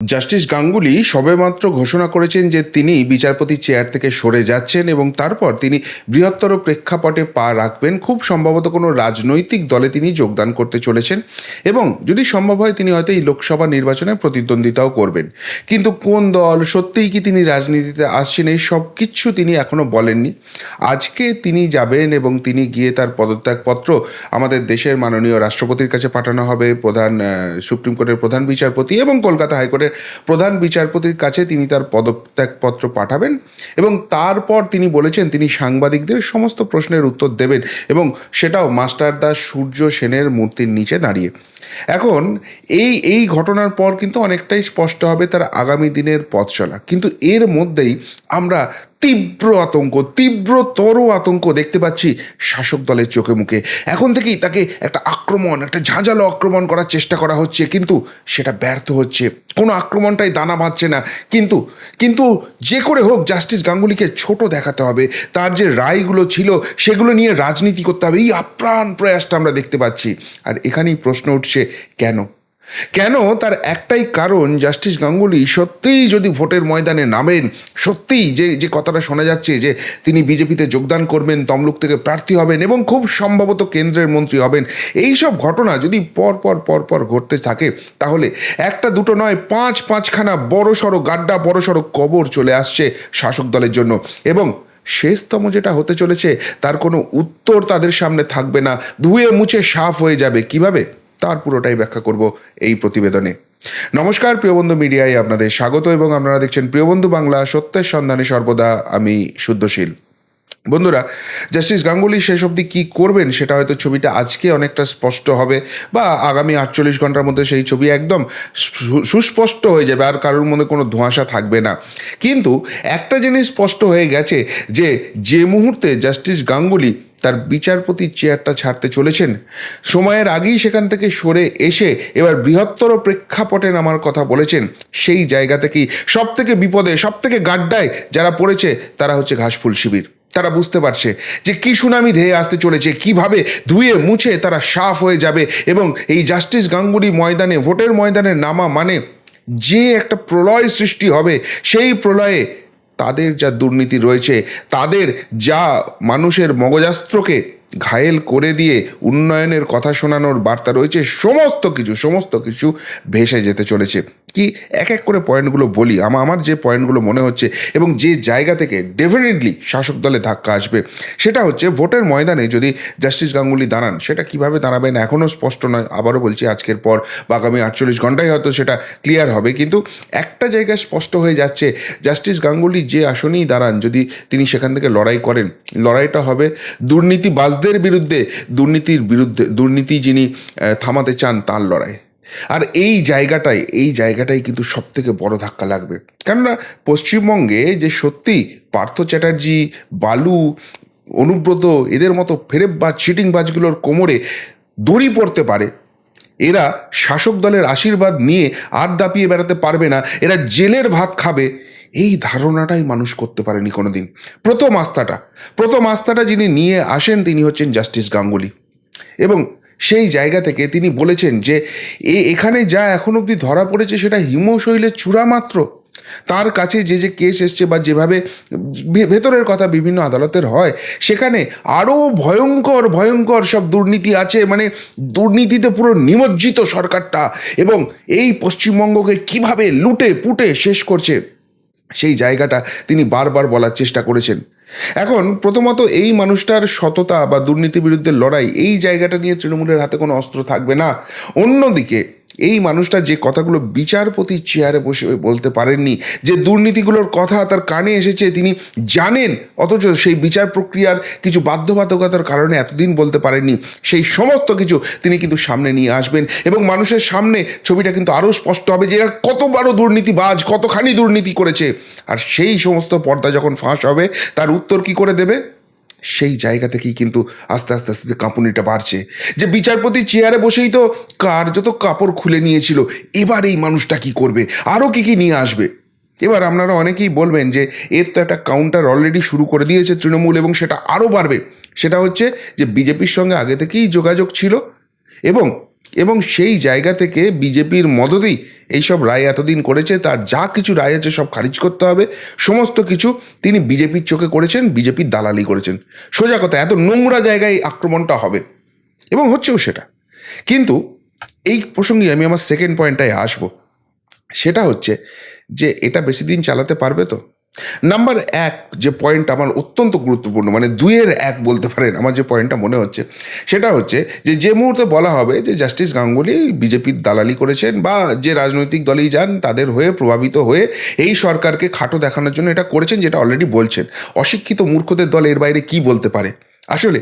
Justice Ganguly সবেমাত্র ঘোষণা করেছেন যে তিনি বিচারপতির চেয়ার থেকে সরে যাচ্ছেন এবং তারপর তিনি বৃহত্তর প্রেক্ষাপটে পা রাখবেন। খুব সম্ভবত কোনো রাজনৈতিক দলে তিনি যোগদান করতে চলেছেন এবং যদি সম্ভব হয় তিনি হয়তো এই লোকসভা নির্বাচনে প্রতিদ্বন্দ্বিতাও করবেন। কিন্তু কোন দল, সত্যিই কি তিনি রাজনীতিতে আসছেন, এই সব কিচ্ছু তিনি এখনও বলেননি। আজকে তিনি যাবেন এবং তিনি গিয়ে তার পদত্যাগপত্র আমাদের দেশের মাননীয় রাষ্ট্রপতির কাছে পাঠানো হবে। সুপ্রিম কোর্টের প্রধান বিচারপতি এবং কলকাতা হাইকোর্টের প্রধান বিচারপতির কাছে তিনি তার পদত্যাগপত্র পাঠাবেন এবং তারপর তিনি বলেছেন তিনি সাংবাদিকদের সমস্ত প্রশ্নের উত্তর দেবেন এবং সেটাও মাস্টারদা সূর্য সেনের মূর্তির নিচে দাঁড়িয়ে। এখন এই ঘটনার পর কিন্তু অনেকটাই স্পষ্ট হবে তার আগামী দিনের পথ চলা। কিন্তু এর মধ্যেই আমরা তীব্রতর আতঙ্ক দেখতে পাচ্ছি শাসক দলের চোখে মুখে। এখন থেকেই তাকে একটা ঝাঁঝালো আক্রমণ করার চেষ্টা করা হচ্ছে, কিন্তু সেটা ব্যর্থ হচ্ছে। কোনো আক্রমণটাই দানা বাঁধছে না। কিন্তু যে করে হোক জাস্টিস গাঙ্গুলিকে ছোট দেখাতে হবে। তার যে রায়গুলো ছিল সেগুলো নিয়ে রাজনীতি করতে হবে, এই আপ্রাণ প্রয়াসটা আমরা দেখতে পাচ্ছি। আর এখানেই প্রশ্ন উঠছে কেন? তার একটাই কারণ, জাস্টিস গাঙ্গুলি সত্যিই যদি ভোটের ময়দানে নামেন, সত্যিই যে কথাটা শোনা যাচ্ছে যে তিনি বিজেপিতে যোগদান করবেন, তমলুক থেকে প্রার্থী হবেন এবং খুব সম্ভবত কেন্দ্রের মন্ত্রী হবেন, এই সব ঘটনা যদি পর ঘটতে থাকে তাহলে একটা দুটো নয়, পাঁচখানা বড়সড় গাড্ডা, বড়সড় কবর চলে আসছে শাসক দলের জন্য। এবং শেষতম যেটা হতে চলেছে তার কোনো উত্তর তাদের সামনে থাকবে না, ধুয়ে মুছে সাফ হয়ে যাবে। কিভাবে, তার পুরোটাই ব্যাখ্যা করব এই প্রতিবেদনে। নমস্কার, প্রিয়বন্ধু মিডিয়ায় আপনাদের স্বাগত এবং আপনারা দেখছেন প্রিয়বন্ধু বাংলা, সত্যের সন্ধানে সর্বদা আমি শুদ্ধশীল। বন্ধুরা, জাস্টিস গাঙ্গুলি শেষ অবধি কী করবেন সেটা হয়তো ছবিটা আজকে অনেকটা স্পষ্ট হবে বা আগামী 48 ঘন্টার মধ্যে সেই ছবি একদম সুস্পষ্ট হয়ে যাবে, আর কারোর মধ্যে কোনো ধোঁয়াশা থাকবে না। কিন্তু একটা জিনিস স্পষ্ট হয়ে গেছে যে মুহূর্তে জাস্টিস গাঙ্গুলি তার বিচারপতির চেয়ারটা ছাড়তে চলেছেন, সময়ের আগেই সেখান থেকে সরে এসে এবার বৃহত্তর প্রেক্ষাপটে নামার কথা বলেছেন। সেই জায়গা থেকেই সব থেকে বিপদে, সব থেকে গাড্ডায় যারা পড়েছে তারা হচ্ছে ঘাসফুল শিবির। তারা বুঝতে পারছে যে কি সুনামি ধেয়ে আসতে চলেছে, কিভাবে ধুয়ে মুছে তারা সাফ হয়ে যাবে এবং এই জাস্টিস গাঙ্গুলি ময়দানে, ভোটের ময়দানে নামা মানে যে একটা প্রলয় সৃষ্টি হবে। সেই প্রলয়ে তাদের যা দুর্নীতি রয়েছে, তাদের যা মানুষের মগজাস্ত্রকে ঘায়েল করে দিয়ে উন্নয়নের কথা শোনানোর বার্তা রয়েছে, সমস্ত কিছু ভেসে যেতে চলেছে। কি এক এক করে পয়েন্টগুলো বলি, আমার যে পয়েন্টগুলো মনে হচ্ছে এবং যে জায়গা থেকে ডেফিনেটলি শাসক দলে ধাক্কা আসবে, সেটা হচ্ছে ভোটের ময়দানে যদি জাস্টিস গাঙ্গুলি দাঁড়ান, সেটা কিভাবে দাঁড়াবেন এখনও স্পষ্ট নয়। আবারও বলছি, আজকের পর বা আগামী 48 ঘন্টায় হয়তো সেটা ক্লিয়ার হবে। কিন্তু একটা জায়গায় স্পষ্ট হয়ে যাচ্ছে, জাস্টিস গাঙ্গুলি যে আসনেই দাঁড়ান, যদি তিনি সেখান থেকে লড়াই করেন, লড়াইটা হবে দুর্নীতিবাজদের বিরুদ্ধে, দুর্নীতি যিনি থামাতে চান তার লড়াই। আর এই জায়গাটাই কিন্তু সব থেকে বড় ধাক্কা লাগবে। কেননা পশ্চিমবঙ্গে যে সত্যি পার্থ চ্যাটার্জি, বালু, অনুব্রত, এদের মতো ফেরেববাজ, চিটিংবাজগুলোর কোমরে দড়ি পড়তে পারে, এরা শাসক দলের আশীর্বাদ নিয়ে আর দাপিয়ে বেড়াতে পারবে না, এরা জেলের ভাত খাবে, এই ধারণাটাই মানুষ করতে পারেনি কোনোদিন। প্রথম আস্থাটা যিনি নিয়ে আসেন তিনি হচ্ছেন জাস্টিস গাঙ্গুলি এবং সেই জায়গা থেকে তিনি বলেছেন যে এখানে যা এখন অবধি ধরা পড়েছে সেটা হিমশৈলের চূড়া মাত্র। তার কাছে যে কেস এসছে বা যেভাবে ভেতরের কথা বিভিন্ন আদালতের হয়, সেখানে আরও ভয়ঙ্কর সব দুর্নীতি আছে। মানে দুর্নীতিতে পুরো নিমজ্জিত সরকারটা এবং এই পশ্চিমবঙ্গকে কিভাবে লুটে পুটে শেষ করছে, সেই জায়গাটা তিনি বারবার বলার চেষ্টা করেছেন। এখন প্রথমত এই মানুষটার সততা বা দুর্নীতির বিরুদ্ধে লড়াই, এই জায়গাটা নিয়ে তৃণমূলের হাতে কোনো অস্ত্র থাকবে না। অন্যদিকে এই মানুষটা যে কথাগুলো বিচারপতির চেয়ারে বসে বলতে পারেননি, যে দুর্নীতিগুলোর কথা তার কানে এসেছে তিনি জানেন, অথচ সেই বিচার প্রক্রিয়ার কিছু বাধ্যবাধকতার কারণে এতদিন বলতে পারেননি, সেই সমস্ত কিছু তিনি কিন্তু সামনে নিয়ে আসবেন এবং মানুষের সামনে ছবিটা কিন্তু আরও স্পষ্ট হবে যে এরা কত বড় দুর্নীতিবাজ, কতখানি দুর্নীতি করেছে। আর সেই সমস্ত পর্দা যখন ফাঁস হবে, তার উত্তর কি করে দেবে, সেই জায়গা থেকেই কিন্তু আস্তে আস্তে কাঁপুনিটা বাড়ছে। যে বিচারপতি চেয়ারে বসেই তো কার্যত কাপড় খুলে নিয়েছিল, এবার এই মানুষটা কি করবে, আরও কি নিয়ে আসবে। এবার আপনারা অনেকেই বলবেন যে এর তো একটা কাউন্টার অলরেডি শুরু করে দিয়েছে তৃণমূল এবং সেটা আরও বাড়বে। সেটা হচ্ছে যে বিজেপির সঙ্গে আগে থেকেই যোগাযোগ ছিল এবং সেই জায়গা থেকে বিজেপির মদতেই এইসব রায় এতদিন করেছে, তার যা কিছু রায় আছে সব খারিজ করতে হবে। সমস্ত কিছু তিনি বিজেপির চোখে করেছেন, বিজেপির দালালি করেছেন। সোজা কথা, এত নোংরা জায়গায় এই আক্রমণটা হবে এবং হচ্ছেও সেটা। কিন্তু এই প্রসঙ্গে আমি আমার সেকেন্ড পয়েন্টটায় আসবো। সেটা হচ্ছে যে এটা বেশি দিন চালাতে পারবে তো? নাম্বার এক যে পয়েন্ট আমার অত্যন্ত গুরুত্বপূর্ণ, মানে দুইয়ের এক বলতে পারেন, আমার যে পয়েন্টটা মনে হচ্ছে সেটা হচ্ছে যে মুহূর্তে বলা হবে যে জাস্টিস গাঙ্গুলি বিজেপির দালালি করেছেন বা যে রাজনৈতিক দলেই যান তাদের হয়ে প্রভাবিত হয়ে এই সরকারকে খাটো দেখানোর জন্য এটা করেছেন, যেটা অলরেডি বলছেন, অশিক্ষিত মূর্খদের দল এর বাইরে কি বলতে পারে? আসলে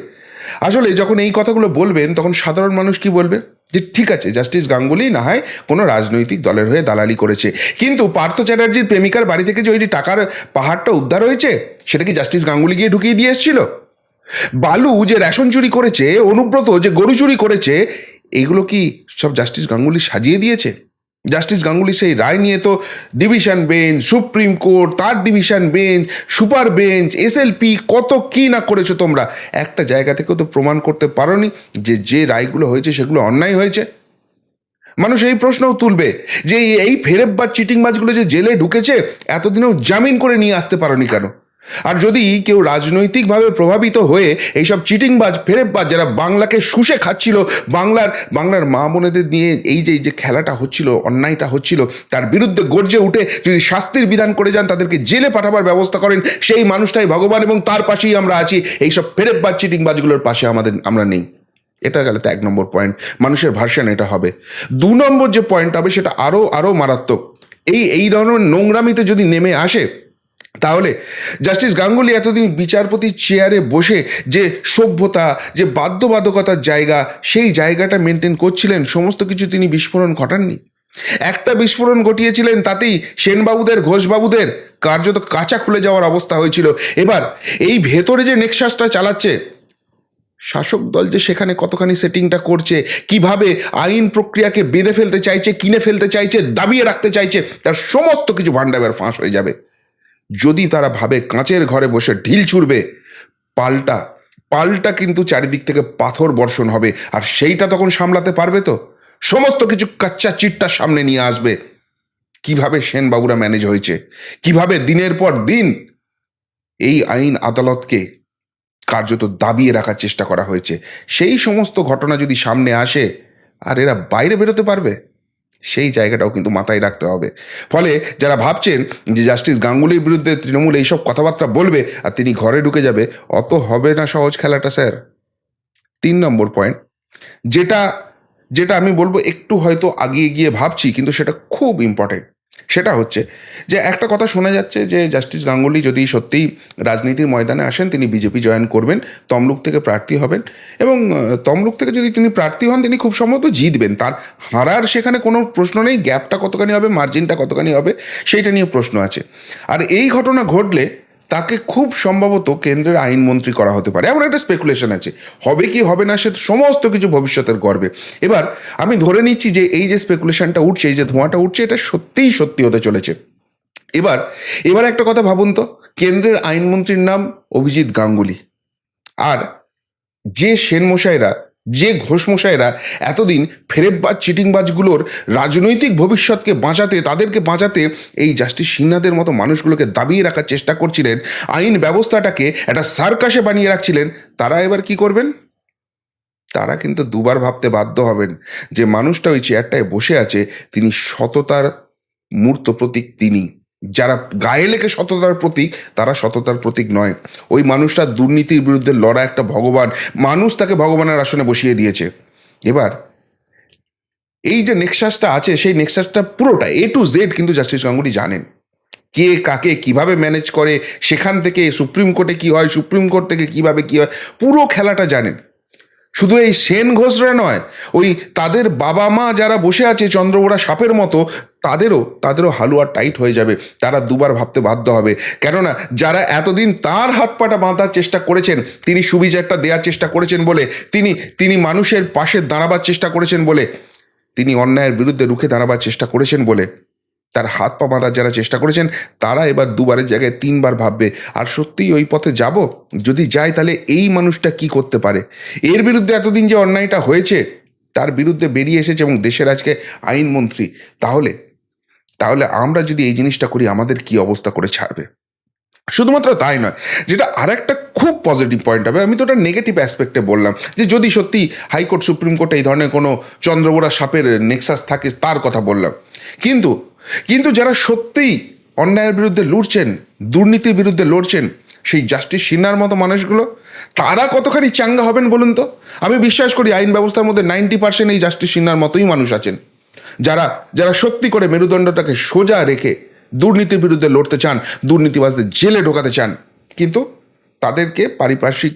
আসলে যখন এই কথাগুলো বলবেন তখন সাধারণ মানুষ কি বলবে? যে ঠিক আছে, জাস্টিস গাঙ্গুলি না হয় কোনো রাজনৈতিক দলের হয়ে দালালি করেছে, কিন্তু পার্থ চ্যাটার্জির প্রেমিকার বাড়ি থেকে যে ওই টাকার পাহাড়টা উদ্ধার হয়েছে সেটা কি জাস্টিস গাঙ্গুলি গিয়ে ঢুকিয়ে দিয়ে এসেছিল? বালু যে রেশন চুরি করেছে, অনুব্রত যে গরু চুরি করেছে, এগুলো কি সব জাস্টিস গাঙ্গুলি সাজিয়ে দিয়েছে? জাস্টিস গাঙ্গুলি সেই রায় নিয়ে তো ডিভিশন বেঞ্চ, সুপ্রিম কোর্ট, তার division bench, super bench, SLP, কত কি না করেছো তোমরা। একটা জায়গা থেকেও তো প্রমাণ করতে পারোনি যে যে রায়গুলো হয়েছে সেগুলো অন্যায় হয়েছে। মানুষ এই প্রশ্নও তুলবে যে এই ফেরেববাজ চিটিংবাজগুলো যে জেলে ঢুকেছে এতদিনেও জামিন করে নিয়ে আসতে পারোনি কেন? আর যদি কেউ রাজনৈতিকভাবে প্রভাবিত হয়ে এইসব চিটিংবাজ ফেরেববাজ যারা বাংলাকে শুষে খাচ্ছিল, বাংলার মা বোনেদের নিয়ে এই যে খেলাটা হচ্ছিল, অন্যায়টা হচ্ছিল, তার বিরুদ্ধে গর্জে উঠে যদি শাস্তির বিধান করে যান, তাদেরকে জেলে পাঠাবার ব্যবস্থা করেন, সেই মানুষটাই ভগবান এবং তার পাশেই আমরা আছি। এইসব ফেরেববাজ চিটিংবাজগুলোর পাশে আমরা নেই। এটা গেল তো এক নম্বর পয়েন্ট, মানুষের ভার্সন এটা হবে। দু নম্বর যে পয়েন্ট হবে সেটা আরও আরও মারাত্মক। এই ধরনের নোংরামিতে যদি নেমে আসে তাহলে জাস্টিস গাঙ্গুলি এতদিন বিচারপতির চেয়ারে বসে যে সভ্যতা, যে বাধ্যবাধকতার জায়গা, সেই জায়গাটা মেনটেন করছিলেন, সমস্ত কিছু তিনি বিস্ফোরণ ঘটাননি। একটা বিস্ফোরণ ঘটিয়েছিলেন, তাতেই সেনবাবুদের, ঘোষবাবুদের কার্যত কাঁচা খুলে যাওয়ার অবস্থা হয়েছিল। এবার এই ভেতরে যে নেক্সাসটা চালাচ্ছে শাসক দল, যে সেখানে কতখানি সেটিংটা করছে, কিভাবে আইন প্রক্রিয়াকে বেঁধে ফেলতে চাইছে, কিনে ফেলতে চাইছে, দাবিয়ে রাখতে চাইছে, তার সমস্ত কিছু ভান্ডাবের ফাঁস হয়ে যাবে। যদি তারা ভাবে কাঁচের ঘরে বসে ঢিল ছুড়বে, পাল্টা পাল্টা কিন্তু চারিদিক থেকে পাথর বর্ষণ হবে। আর সেইটা তখন সামলাতে পারবে তো? সমস্ত কিছু কাচ্চা চিট্টার সামনে নিয়ে আসবে। কিভাবে সেনবাবুরা ম্যানেজ হয়েছে, কিভাবে দিনের পর দিন এই আইন আদালতকে কার্যত দাবিয়ে রাখার চেষ্টা করা হয়েছে, সেই সমস্ত ঘটনা যদি সামনে আসে আর এরা বাইরে বেরোতে পারবে, সেই জায়গাটাও কিন্তু মাথায় রাখতে হবে। ফলে যারা ভাবছেন যে জাস্টিস গাঙ্গুলির বিরুদ্ধে তৃণমূল এইসব কথাবার্তা বলবে আর তিনি ঘরে ঢুকে যাবে, অত হবে না সহজ খেলাটা স্যার। 3 নম্বর পয়েন্ট, যেটা যেটা আমি বলবো একটু হয়তো আগিয়ে গিয়ে ভাবছি, কিন্তু সেটা খুব ইম্পর্টেন্ট। সেটা হচ্ছে যে একটা কথা শোনা যাচ্ছে যে জাস্টিস গাঙ্গুলি যদি সত্যিই রাজনীতির ময়দানে আসেন, তিনি বিজেপি জয়েন করবেন, তমলুক থেকে প্রার্থী হবেন, এবং তমলুক থেকে যদি তিনি প্রার্থী হন তিনি খুব সম্ভবত জিতবেন। তার হারার সেখানে কোনো প্রশ্ন নেই। গ্যাপটা কতখানি হবে, মার্জিনটা কতখানি হবে, সেইটা নিয়ে প্রশ্ন আছে। আর এই ঘটনা ঘটলে তাকে খুব সম্ভবত কেন্দ্রের আইনমন্ত্রী করা হতে পারে, এমন একটা স্পেকুলেশন আছে। হবে কি হবে না সে সমস্ত কিছু ভবিষ্যতের গর্বে। এবার আমি ধরে নিচ্ছি যে এই যে স্পেকুলেশনটা উঠছে, এই যে ধোঁয়াটা উঠছে, এটা সত্যিই সত্যি হতে চলেছে। এবার এবার একটা কথা ভাবুন তো, কেন্দ্রের আইনমন্ত্রীর নাম অভিজিৎ গাঙ্গুলি, আর যে সেনমশাইরা, যে ঘোষমশাইরা এতদিন ফেরেববাজ চিটিংবাজগুলোর রাজনৈতিক ভবিষ্যৎকে বাঁচাতে, তাদেরকে বাঁচাতে এই জাস্টিস সিনহাদের মতো মানুষগুলোকে দাবিয়ে রাখার চেষ্টা করছিলেন, আইন ব্যবস্থাটাকে একটা সার্কাসে বানিয়ে রাখছিলেন, তারা এবার কি করবেন? তারা কিন্তু দুবার ভাবতে বাধ্য হবেন যে মানুষটা ওই চেয়ারটায় বসে আছে, তিনি সততার মূর্ত প্রতীক। তিনি যারা গায়ে লেখে সততার প্রতীক, তারা সততার প্রতীক নয়। ওই মানুষটা দুর্নীতির বিরুদ্ধে লড়া একটা ভগবান, মানুষ তাকে ভগবানের আসনে বসিয়ে দিয়েছে। এবার এই যে নেক্সাসটা আছে, সেই নেক্সাসটা পুরোটা A to Z কিন্তু জাস্টিস গাঙ্গুলি জানেন। কে কাকে কিভাবে ম্যানেজ করে, সেখান থেকে সুপ্রিম কোর্টে কি হয়, সুপ্রিম কোর্ট থেকে কিভাবে কি হয়, পুরো খেলাটা জানেন। শুধু এই সেন ঘোষরা নয়, ওই তাদের বাবা মা যারা বসে আছে চন্দ্রবোড়া সাপের মতো, তাদেরও হালুয়া টাইট হয়ে যাবে। তারা দুবার ভাবতে বাধ্য হবে। কেননা যারা এতদিন তার হাত পাটা বাঁধার চেষ্টা করেছেন, তিনি সুবিচারটা দেওয়ার চেষ্টা করেছেন বলে, তিনি মানুষের পাশে দাঁড়াবার চেষ্টা করেছেন বলে, তিনি অন্যায়ের বিরুদ্ধে রুখে দাঁড়াবার চেষ্টা করেছেন বলে, তার হাত পা বাঁধার যারা চেষ্টা করেছেন, তারা এবার দুবারের জায়গায় তিনবার ভাববে। আর সত্যিই ওই পথে যাব, যদি যাই তাহলে এই মানুষটা কি করতে পারে। এর বিরুদ্ধে এতদিন যে অন্যায়টা হয়েছে তার বিরুদ্ধে বেরিয়ে এসেছে এবং দেশের আজকে আইনমন্ত্রী, তাহলে তাহলে আমরা যদি এই জিনিসটা করি আমাদের কি অবস্থা করে ছাড়বে। শুধুমাত্র তাই নয়, যেটা আর একটা খুব পজিটিভ পয়েন্ট হবে, আমি তো ওটা নেগেটিভ অ্যাসপেক্টে বললাম যে যদি সত্যি হাইকোর্ট সুপ্রিম কোর্টে এই ধরনের কোনো চন্দ্রবোড়া সাপের নেক্সাস থাকে তার কথা বললাম, কিন্তু কিন্তু যারা সত্যিই অন্যায়ের বিরুদ্ধে লড়ছেন, দুর্নীতির বিরুদ্ধে লড়ছেন, সেই জাস্টিস সিনহার মতো মানুষগুলো, তারা কতখানি চাঙ্গা হবেন বলুন তো। আমি বিশ্বাস করি আইন ব্যবস্থার মধ্যে 90% এই জাস্টিস সিনহার মতোই মানুষ আছেন, যারা যারা সত্যি করে মেরুদণ্ডটাকে সোজা রেখে দুর্নীতির বিরুদ্ধে লড়তে চান, দুর্নীতিবাজদের জেলে ঢোকাতে চান, কিন্তু তাদেরকে পারিপার্শ্বিক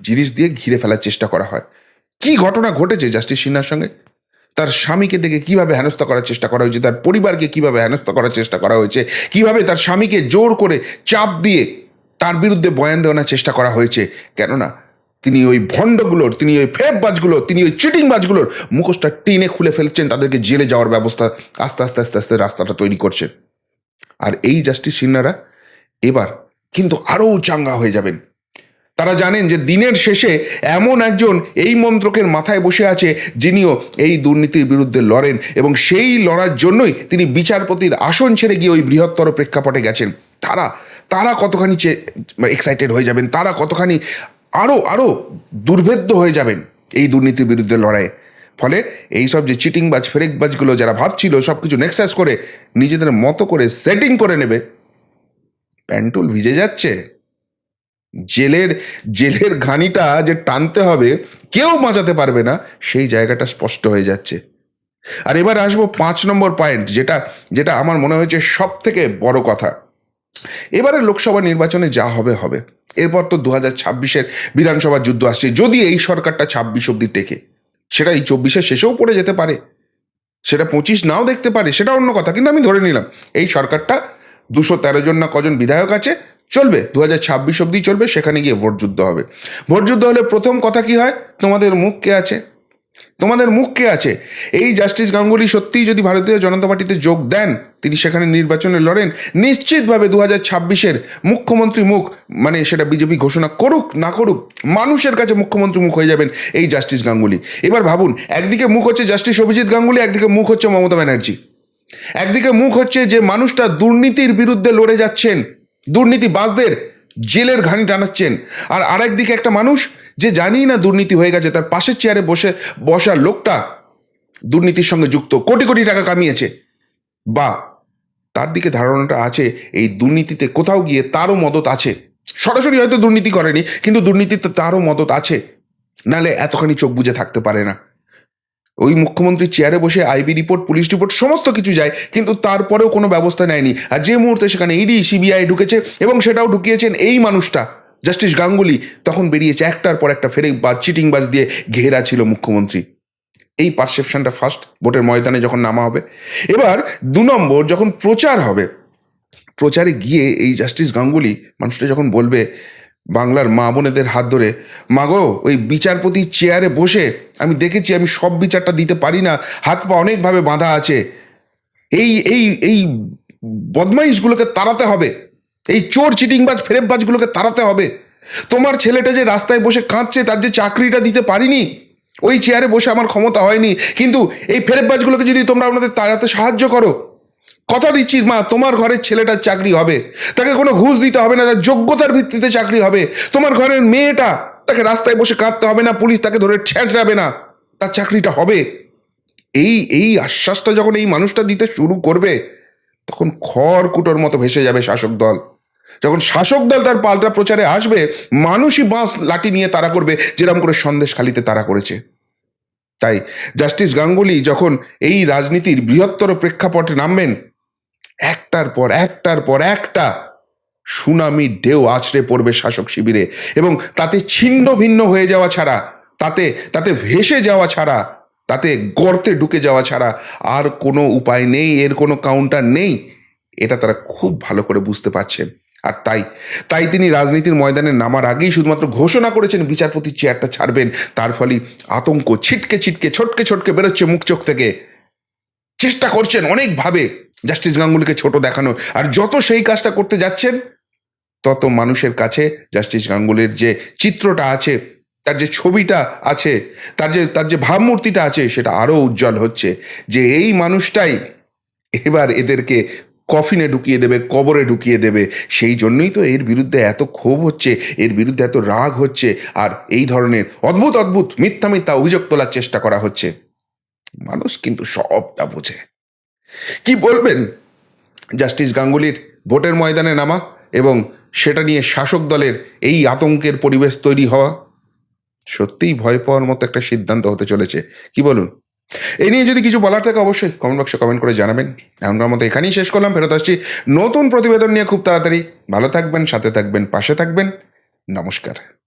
জিনিস দিয়ে ঘিরে ফেলার চেষ্টা করা হয়। কি ঘটনা ঘটেছে জাস্টিস সিনহার সঙ্গে, তার স্বামীকে ডেকে কিভাবে হেনস্থা করার চেষ্টা করা হয়েছে, তার পরিবারকে কিভাবে হেনস্থা করার চেষ্টা করা হয়েছে, কিভাবে তার স্বামীকে জোর করে চাপ দিয়ে তার বিরুদ্ধে বয়ান দেওয়ার চেষ্টা করা হয়েছে। কেননা তিনি ওই ভণ্ডগুলোর, তিনি ওই ফেরবাজগুলোর, তিনি ওই চিটিংবাজগুলোর মুখোশটা টিনে খুলে ফেলছেন, তাদেরকে জেলে যাওয়ার ব্যবস্থা আস্তে আস্তে আস্তে আস্তে রাস্তাটা তৈরি করছেন। আর এই জাস্টিস সিনহারা এবার কিন্তু আরও চাঙ্গা হয়ে যাবেন। তারা জানেন যে দিনের শেষে এমন একজন এই মন্ত্রকের মাথায় বসে আছে যিনিও এই দুর্নীতির বিরুদ্ধে লড়েন, এবং সেই লড়ার জন্যই তিনি বিচারপতির আসন ছেড়ে গিয়ে ওই বৃহত্তর প্রেক্ষাপটে গেছেন। তারা তারা কতখানি এক্সাইটেড হয়ে যাবেন, তারা কতখানি আরও আরও দুর্ভেদ্য হয়ে যাবেন এই দুর্নীতির বিরুদ্ধে লড়াইয়ে। ফলে এইসব যে চিটিংবাজ ফেরেকবাজগুলো যারা ভাবছিল সব কিছু নেক্সাস করে নিজেদের মতো করে সেটিং করে নেবে, প্যান্টুল ভিজে যাচ্ছে। জেলের জেলের ঘানিটা যে টানতে হবে কেউ বাঁচাতে পারবে না, সেই জায়গাটা স্পষ্ট হয়ে যাচ্ছে। আর এবার আসবো 5 নম্বর পয়েন্ট, যেটা যেটা আমার মনে হয়েছে সব থেকে বড় কথা। এবারে লোকসভা নির্বাচনে যা হবে হবে, এরপর তো 2026-এর বিধানসভা যুদ্ধ আসছে। যদি এই সরকারটা 26 অব্দি টেকে, সেটা এই 24-এর শেষেও পড়ে যেতে পারে, সেটা 25 নাও দেখতে পারে, সেটা অন্য কথা, কিন্তু আমি ধরে নিলাম এই সরকারটা 213 জন না কজন বিধায়ক আছে, চলবে 2026 অব্দি চলবে, সেখানে গিয়ে ভোট যুদ্ধ হবে। ভোট যুদ্ধ হলে প্রথম কথা কি হয়, তোমাদের মুখ কে আছে, তোমাদের মুখ কে আছে। এই জাস্টিস গাঙ্গুলি সত্যিই যদি ভারতীয় জনতা পার্টিতে যোগ দেন, তিনি সেখানে নির্বাচনে লড়েন, নিশ্চিতভাবে 2026-এর মুখ্যমন্ত্রী মুখ, মানে সেটা বিজেপি ঘোষণা করুক না করুক, মানুষের কাছে মুখ্যমন্ত্রী মুখ হয়ে যাবেন এই জাস্টিস গাঙ্গুলি। এবার ভাবুন, একদিকে মুখ হচ্ছে জাস্টিস অভিজিৎ গাঙ্গুলি, একদিকে মুখ হচ্ছে মমতা ব্যানার্জি, একদিকে মুখ হচ্ছে যে মানুষটা দুর্নীতির বিরুদ্ধে লড়ে যাচ্ছেন, দুর্নীতিবাজদের জেলের ঘানি টানাচ্ছেন, আর আরেকদিকে একটা মানুষ যে জানি না দুর্নীতি হয়ে গেছে, তার পাশের চেয়ারে বসা লোকটা দুর্নীতির সঙ্গে যুক্ত, কোটি কোটি টাকা কামিয়েছে, বা তার দিকে ধারণাটা আছে এই দুর্নীতিতে কোথাও গিয়ে তারও মদত আছে, সরাসরি হয়তো দুর্নীতি করেনি কিন্তু দুর্নীতিতে তারও মদত আছে, নালে এতখানি চোখ বুজে থাকতে পারে না। ওই মুখ্যমন্ত্রীর চেয়ারে বসে আইবি রিপোর্ট, পুলিশ রিপোর্ট সমস্ত কিছু যায়, কিন্তু তারপরেও কোনো ব্যবস্থা নেয়নি। আর যে মুহূর্তে সেখানে ইডি সিবিআই ঢুকেছে, এবং সেটাও ঢুকিয়েছেন এই মানুষটা জাস্টিস গাঙ্গুলি, তখন বেরিয়েছে একটার পর একটা ফেরেকবাজ চিটিংবাজ দিয়ে ঘেরা ছিল মুখ্যমন্ত্রী। এই পারসেপশনটা ফার্স্ট ভোটের ময়দানে যখন নামা হবে। এবার 2 নম্বর, যখন প্রচার হবে, প্রচারে গিয়ে এই জাস্টিস গাঙ্গুলি মানুষটা যখন বলবে বাংলার মা বোনেদের হাত ধরে, মাগো ওই বিচারপতি চেয়ারে বসে আমি দেখেছি আমি সব বিচারটা দিতে পারি না, হাত পা অনেকভাবে বাঁধা আছে, এই এই এই বদমাইশগুলোকে তাড়াতে হবে, এই চোর চিটিংবাজ ফেরেববাজগুলোকে তাড়াতে হবে। তোমার ছেলেটা যে রাস্তায় বসে কাঁদছে, তার যে চাকরিটা দিতে পারিনি, ওই চেয়ারে বসে আমার ক্ষমতা হয়নি, কিন্তু এই ফেরেববাজগুলোকে যদি তোমরা আপনাদের তাড়াতে সাহায্য করো, কথা দিচ্ছি মা, তোমার ঘরের ছেলেটার চাকরি হবে, তাকে কোনো ঘুষ দিতে হবে না, তার যোগ্যতার ভিত্তিতে চাকরি হবে। তোমার ঘরের মেয়েটা, তাকে রাস্তায় বসে কাঁদতে হবে না, পুলিশ তাকে ধরে ছেঁচড়াবে না, তার চাকরিটা হবে। এই এই আশ্বাসটা যখন এই মানুষটা দিতে শুরু করবে, তখন খড়কুটোর মতো ভেসে যাবে শাসক দল। যখন শাসক দল তার পাল্টা প্রচারে আসবে, মানুষই বাঁশ লাঠি নিয়ে তাড়া করবে, যেরকম করে সন্দেশখালিতে তাড়া করেছে। তাই জাস্টিস গাঙ্গুলি যখন এই রাজনীতির বৃহত্তর প্রেক্ষাপটে নামবেন, একটার পর একটা সুনামি ঢেউ আছড়ে পড়বে শাসক শিবিরে, এবং তাতে ছিন্ন ভিন্ন হয়ে যাওয়া ছাড়া, তাতে তাতে ভেসে যাওয়া ছাড়া, তাতে গর্তে ঢুকে যাওয়া ছাড়া আর কোনো উপায় নেই, এর কোনো কাউন্টার নেই। এটা তারা খুব ভালো করে বুঝতে পারছেন। আর তাই তাই তিনি রাজনীতির ময়দানে নামার আগেই শুধুমাত্র ঘোষণা করেছেন বিচারপতির চেয়ারটা ছাড়বেন। তার ফলে আতঙ্ক ছিটকে ছিটকে ছটকে ছটকে বেরোচ্ছে মুখ চোখ থেকে। চেষ্টা করছেন অনেকভাবে জাস্টিস গাঙ্গুলিকে ছোট দেখানো, আর যত সেই কাজটা করতে যাচ্ছেন, তত মানুষের কাছে জাস্টিস গাঙ্গুলির যে চিত্রটা আছে, তার যে ছবিটা আছে, তার যে ভাবমূর্তিটা আছে, সেটা আরও উজ্জ্বল হচ্ছে, যে এই মানুষটাই এবার এদেরকে কফিনে ঢুকিয়ে দেবে, কবরে ঢুকিয়ে দেবে। সেই জন্যই তো এর বিরুদ্ধে এত ক্ষোভ হচ্ছে, এর বিরুদ্ধে এত রাগ হচ্ছে, আর এই ধরনের অদ্ভুত অদ্ভুত মিথ্যা মিথ্যা অভিযোগ তোলার চেষ্টা করা হচ্ছে। মানুষ কিন্তু সবটা বোঝে। কি বলবেন জাস্টিস গাঙ্গুলির ভোটের ময়দানে নামা এবং সেটা নিয়ে শাসক দলের এই আতঙ্কের পরিবেশ তৈরি হওয়া? সত্যিই ভয় পাওয়ার মতো একটা সিদ্ধান্ত হতে চলেছে, কি বলুন? এই নিয়ে যদি কিছু বলার থাকে অবশ্যই কমেন্ট বক্সে কমেন্ট করে জানাবেন। এখনকার মতো এখানেই শেষ করলাম, ফেরত আসছি নতুন প্রতিবেদন নিয়ে খুব তাড়াতাড়ি। ভালো থাকবেন, সাথে থাকবেন, পাশে থাকবেন। নমস্কার।